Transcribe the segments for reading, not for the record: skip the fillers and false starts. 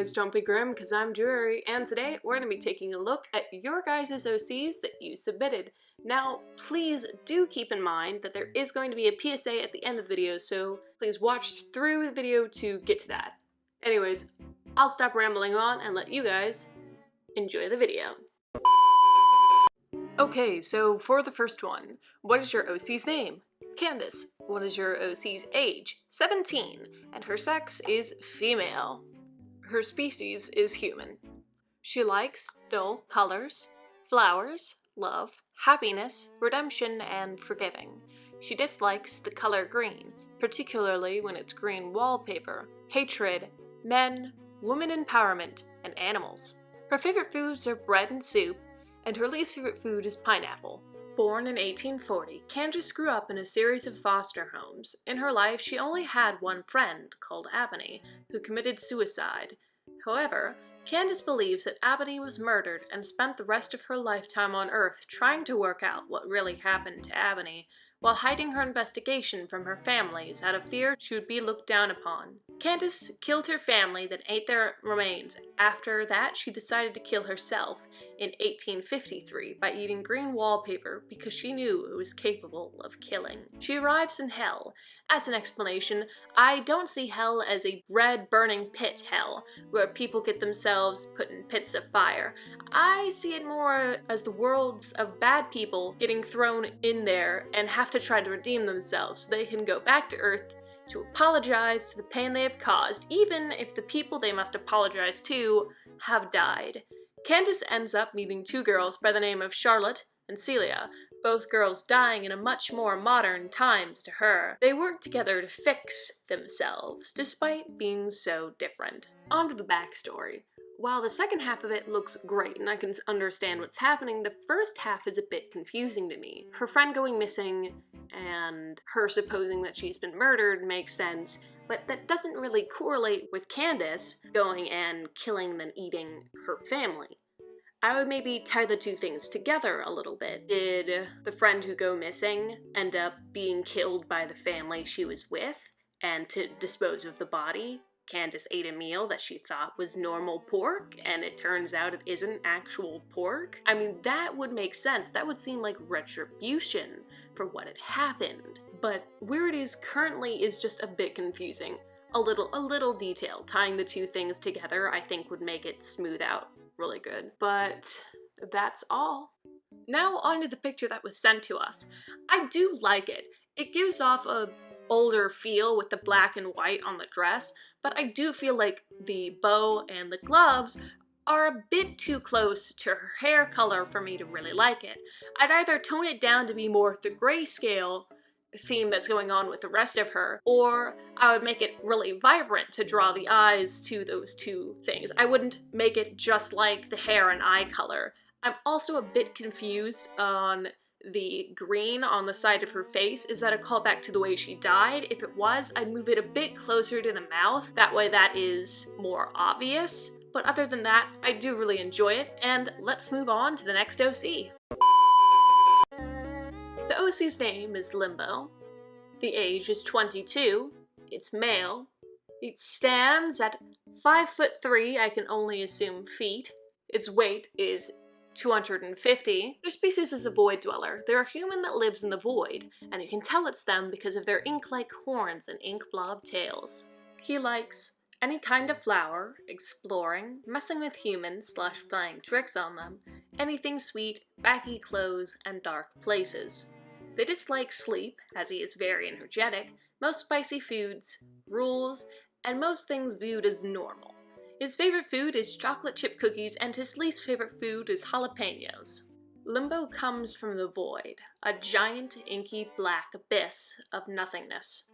guys, don't be grim, because I'm Dreary, and today we're going to be taking a look at your guys' OCs that you submitted. Now, please do keep in mind that there is going to be a PSA at the end of the video, so please watch through the video to get to that. Anyways, I'll stop rambling on and let you guys enjoy the video. Okay, so for the first one, what is your OC's name? Candace. What is your OC's age? 17, and her sex is female. Her species is human. She likes dull colors, flowers, love, happiness, redemption, and forgiving. She dislikes the color green, particularly when it's green wallpaper, hatred, men, women empowerment, and animals. Her favorite foods are bread and soup, and her least favorite food is pineapple. Born in 1840, Candace grew up in a series of foster homes. In her life, she only had one friend, called Ebony, who committed suicide. However, Candace believes that Ebony was murdered and spent the rest of her lifetime on Earth trying to work out what really happened to Ebony, while hiding her investigation from her families out of fear she would be looked down upon. Candace killed her family, then ate their remains. After that, she decided to kill herself in 1853 by eating green wallpaper because she knew it was capable of killing. She arrives in hell. As an explanation, I don't see hell as a red burning pit hell, where people get themselves put in pits of fire. I see it more as the worlds of bad people getting thrown in there and have to try to redeem themselves so they can go back to Earth to apologize to the pain they have caused, even if the people they must apologize to have died. Candace ends up meeting two girls by the name of Charlotte and Celia, both girls dying in a much more modern times to her. They work together to fix themselves, despite being so different. On to the backstory. While the second half of it looks great and I can understand what's happening, the first half is a bit confusing to me. Her friend going missing and her supposing that she's been murdered makes sense, but that doesn't really correlate with Candace going and killing then eating her family. I would maybe tie the two things together a little bit. Did the friend who go missing end up being killed by the family she was with, and to dispose of the body, Candace ate a meal that she thought was normal pork, and it turns out it isn't actual pork? I mean, that would make sense. That would seem like retribution for what had happened. But where it is currently is just a bit confusing. A little detail. Tying the two things together, I think, would make it smooth out really good. But that's all. Now onto the picture that was sent to us. I do like it. It gives off a older feel with the black and white on the dress, but I do feel like the bow and the gloves are a bit too close to her hair color for me to really like it. I'd either tone it down to be more the grayscale theme that's going on with the rest of her, or I would make it really vibrant to draw the eyes to those two things. I wouldn't make it just like the hair and eye color. I'm also a bit confused on the green on the side of her face. Is that a callback to the way she died? If it was, I'd move it a bit closer to the mouth. That way that is more obvious. But other than that, I do really enjoy it, and let's move on to the next OC. The OC's name is Limbo. The age is 22. It's male. It stands at 5'3", I can only assume feet. Its weight is 250. Their species is a void dweller. They're a human that lives in the void, and you can tell it's them because of their ink-like horns and ink blob tails. He likes any kind of flower, exploring, messing with humans / playing tricks on them, anything sweet, baggy clothes, and dark places. They dislike sleep, as he is very energetic, most spicy foods, rules, and most things viewed as normal. His favorite food is chocolate chip cookies, and his least favorite food is jalapenos. Limbo comes from the void, a giant inky black abyss of nothingness.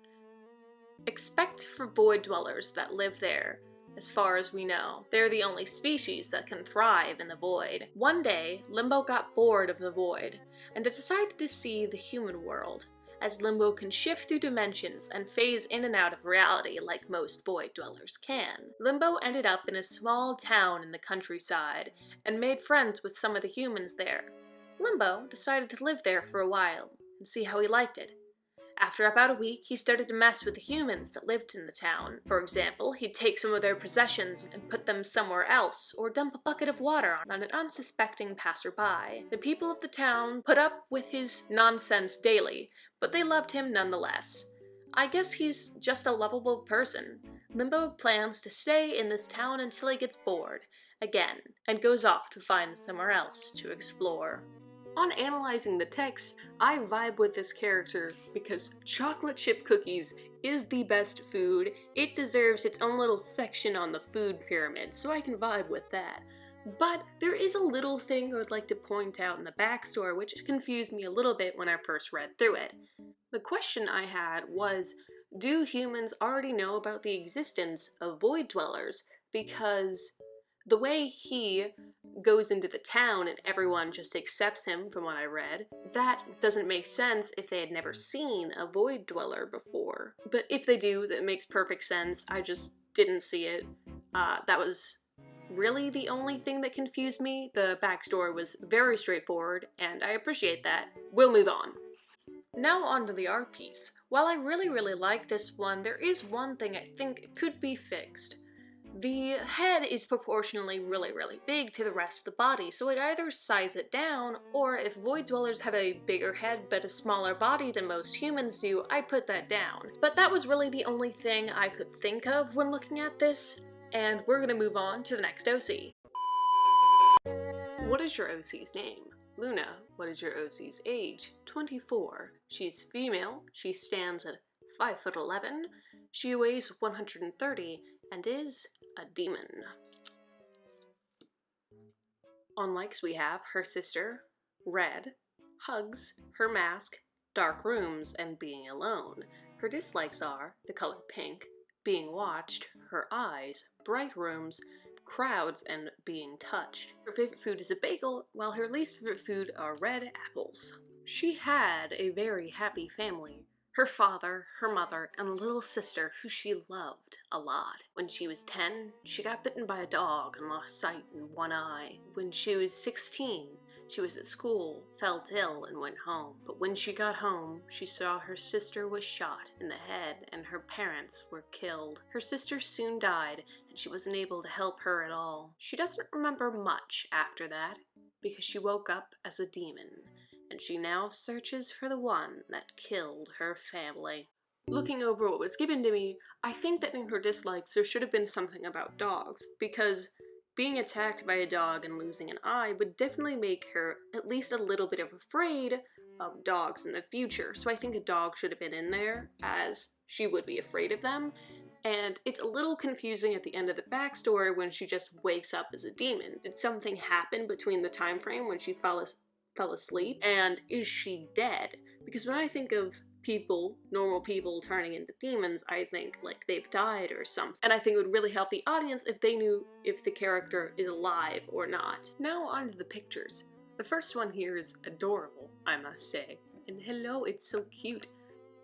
Expect for void dwellers that live there. As far as we know, they're the only species that can thrive in the void. One day, Limbo got bored of the void, and decided to see the human world, as Limbo can shift through dimensions and phase in and out of reality like most void dwellers can. Limbo ended up in a small town in the countryside, and made friends with some of the humans there. Limbo decided to live there for a while, and see how he liked it. After about a week, he started to mess with the humans that lived in the town. For example, he'd take some of their possessions and put them somewhere else, or dump a bucket of water on an unsuspecting passerby. The people of the town put up with his nonsense daily, but they loved him nonetheless. I guess he's just a lovable person. Limbo plans to stay in this town until he gets bored, again, and goes off to find somewhere else to explore. On analyzing the text, I vibe with this character because chocolate chip cookies is the best food. It deserves its own little section on the food pyramid, so I can vibe with that. But there is a little thing I would like to point out in the backstory which confused me a little bit when I first read through it. The question I had was, do humans already know about the existence of void dwellers? Because the way he goes into the town and everyone just accepts him, from what I read, that doesn't make sense if they had never seen a void dweller before. But if they do, that makes perfect sense. I just didn't see it. That was really the only thing that confused me. The backstory was very straightforward, and I appreciate that. We'll move on. Now on to the art piece. While I really like this one, there is one thing I think could be fixed. The head is proportionally really big to the rest of the body, so I'd either size it down, or if void dwellers have a bigger head but a smaller body than most humans do, I'd put that down. But that was really the only thing I could think of when looking at this, and we're gonna move on to the next OC. What is your OC's name? Luna. What is your OC's age? 24. She's female. She stands at 5'11". She weighs 130 and is a demon. On likes we have her sister, red, hugs, her mask, dark rooms, and being alone. Her dislikes are the color pink, being watched, her eyes, bright rooms, crowds, and being touched. Her favorite food is a bagel, while her least favorite food are red apples. She had a very happy family. Her father, her mother, and a little sister who she loved a lot. When she was 10, she got bitten by a dog and lost sight in one eye. When she was 16, she was at school, felt ill, and went home. But when she got home, she saw her sister was shot in the head and her parents were killed. Her sister soon died, and she wasn't able to help her at all. She doesn't remember much after that, because she woke up as a demon, and she now searches for the one that killed her family. Looking over what was given to me, I think that in her dislikes there should have been something about dogs, because being attacked by a dog and losing an eye would definitely make her at least a little bit of afraid of dogs in the future, so I think a dog should have been in there, as she would be afraid of them. And it's a little confusing at the end of the backstory when she just wakes up as a demon. Did something happen between the time frame when she fell asleep, and is she dead? Because when I think of people, normal people turning into demons, I think like they've died or something. And I think it would really help the audience if they knew if the character is alive or not. Now on to the pictures. The first one here is adorable, I must say. And hello, it's so cute.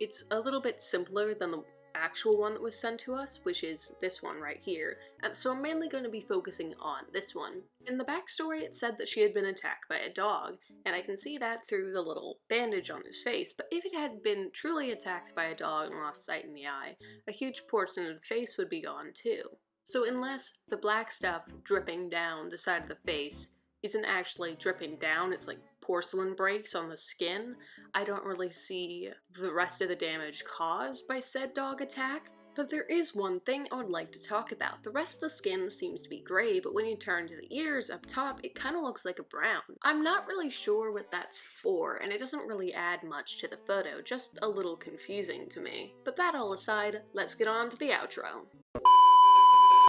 It's a little bit simpler than the actual one that was sent to us, which is this one right here, and so I'm mainly going to be focusing on this one. In the backstory it said that she had been attacked by a dog, and I can see that through the little bandage on his face, but if it had been truly attacked by a dog and lost sight in the eye, a huge portion of the face would be gone too. So unless the black stuff dripping down the side of the face isn't actually dripping down, it's like porcelain breaks on the skin, I don't really see the rest of the damage caused by said dog attack. But there is one thing I would like to talk about. The rest of the skin seems to be gray, but when you turn to the ears up top, it kind of looks like a brown. I'm not really sure what that's for, and it doesn't really add much to the photo, just a little confusing to me. But that all aside, let's get on to the outro.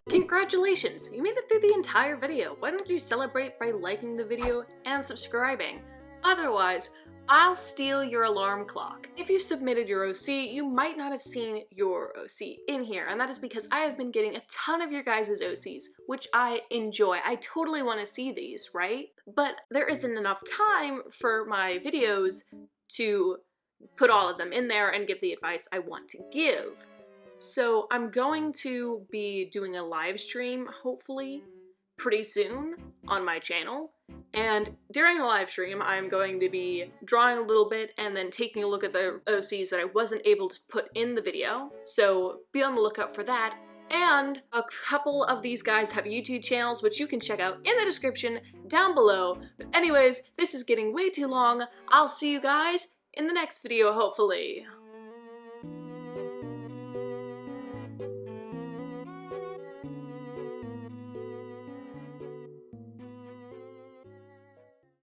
Congratulations! You made it through the entire video. Why don't you celebrate by liking the video and subscribing? Otherwise, I'll steal your alarm clock. If you submitted your OC, you might not have seen your OC in here, and that is because I have been getting a ton of your guys' OCs, which I enjoy. I totally want to see these, right? But there isn't enough time for my videos to put all of them in there and give the advice I want to give. So I'm going to be doing a live stream, hopefully, pretty soon on my channel, And during the live stream, I'm going to be drawing a little bit and then taking a look at the OCs that I wasn't able to put in the video, so be on the lookout for that. And a couple of these guys have YouTube channels, which you can check out in the description down below. But anyways, this is getting way too long. I'll see you guys in the next video, hopefully.